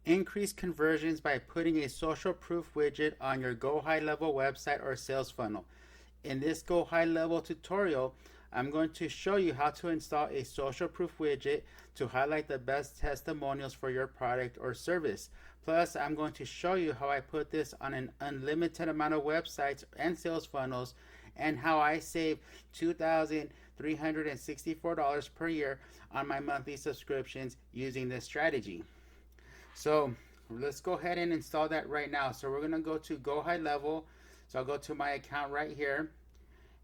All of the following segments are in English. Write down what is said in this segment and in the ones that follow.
Increase conversions by putting a social proof widget on your GoHighLevel website or sales funnel. In this GoHighLevel tutorial, I'm going to show you how to install a social proof widget to highlight the best testimonials for your product or service. Plus, I'm going to show you how I put this on an unlimited amount of websites and sales funnels, and how I save $2,364 per year on my monthly subscriptions using this strategy. So let's go ahead and install that right now. So we're gonna go to GoHighLevel. So I'll go to my account right here,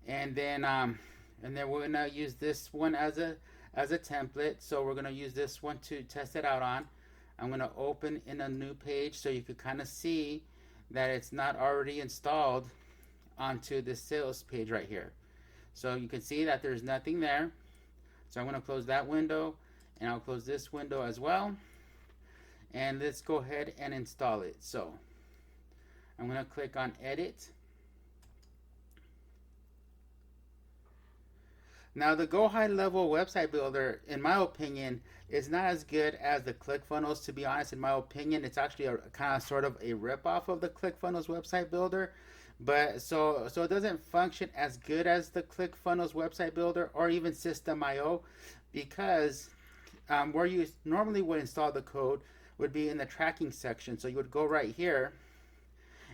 and then we're gonna use this one as a template. So we're gonna use this one to test it out on. I'm gonna open in a new page so you can kind of see that it's not already installed onto the sales page right here. So you can see that there's nothing there. So I'm gonna close that window, and I'll close this window as well. And let's go ahead and install it. So I'm going to click on edit. Now the GoHighLevel website builder, in my opinion, is not as good as the ClickFunnels. To be honest, in my opinion, it's actually a kind of sort of a ripoff of the ClickFunnels website builder. But so it doesn't function as good as the ClickFunnels website builder or even System.io, because where you normally would install the code would be in the tracking section. So you would go right here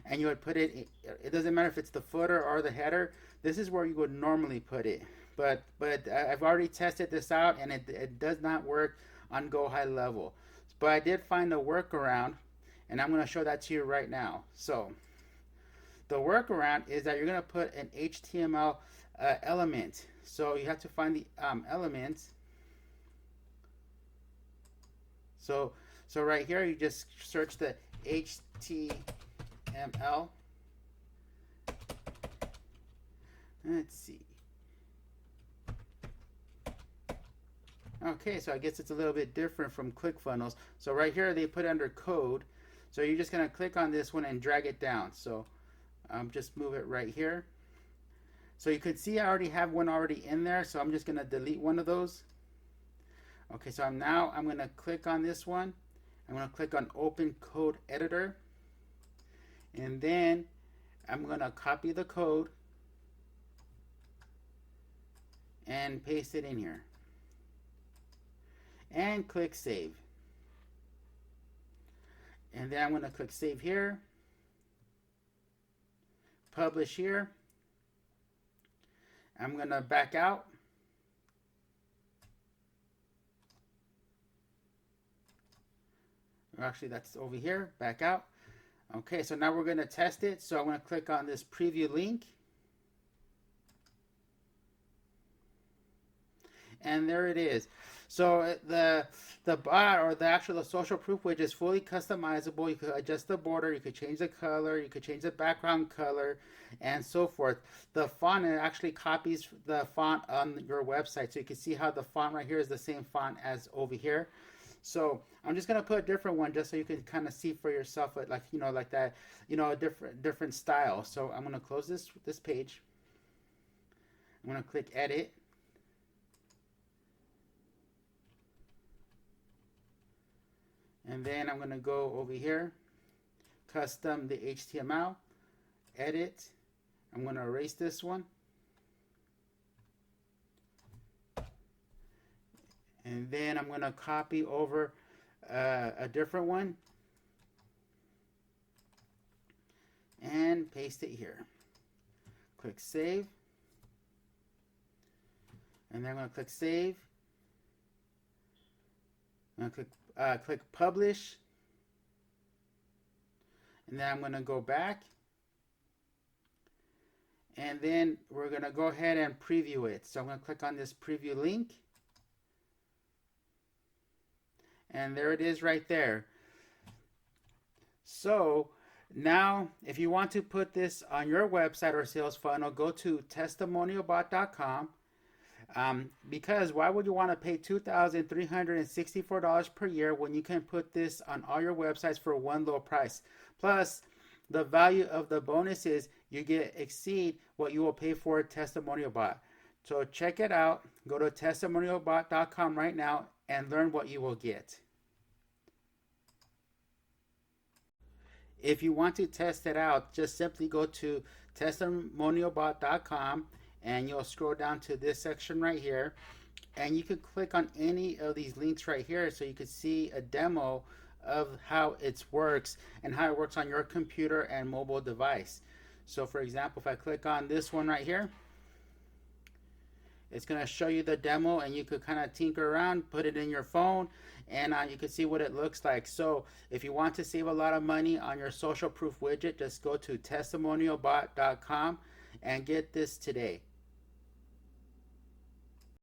and you would put it, it doesn't matter if it's the footer or the header, this is where you would normally put it. But I've already tested this out, and it does not work on GoHighLevel. But I did find a workaround, and I'm going to show that to you right now. So the workaround is that you're going to put an HTML element. So you have to find the elements. So right here, you just search the HTML. Let's see. Okay, so I guess it's a little bit different from ClickFunnels. So right here, they put it under code. So you're just going to click on this one and drag it down. So just move it right here. So you could see I already have one already in there. So I'm just going to delete one of those. Okay, so I'm going to click on this one. I'm going to click on Open Code Editor, and then I'm going to copy the code and paste it in here, and click Save. And then I'm going to click Save here, Publish here. I'm going to back out. Actually, that's over here. Back out. Okay, so now we're going to test it. So I'm going to click on this preview link. And there it is. So the bot, or the actual social proof widget, is fully customizable. You could adjust the border, you could change the color, you could change the background color, and so forth. The font, it actually copies the font on your website. So you can see how the font right here is the same font as over here. So I'm just gonna put a different one just so you can kind of see for yourself, like like that, a different style. So I'm gonna close this page. I'm gonna click Edit. And then I'm going to go over here, custom the HTML, edit. I'm going to erase this one. And then I'm going to copy over a different one and paste it here. Click Save. And then I'm going to click Save. I'm going to click Publish, and then I'm going to go back, and then we're going to go ahead and preview it. So I'm going to click on this preview link, and there it is right there. So now if you want to put this on your website or sales funnel, go to testimonialbot.com. Because why would you want to pay $2,364 per year when you can put this on all your websites for one low price? Plus, the value of the bonuses you get exceed what you will pay for Testimonial Bot. So check it out. Go to testimonialbot.com right now and learn what you will get. If you want to test it out, just simply go to testimonialbot.com and you'll scroll down to this section right here, and you can click on any of these links right here so you can see a demo of how it works and how it works on your computer and mobile device. So for example, if I click on this one right here, it's going to show you the demo, and you could kind of tinker around, put it in your phone, and you can see what it looks like. So if you want to save a lot of money on your social proof widget, just go to testimonialbot.com and get this today.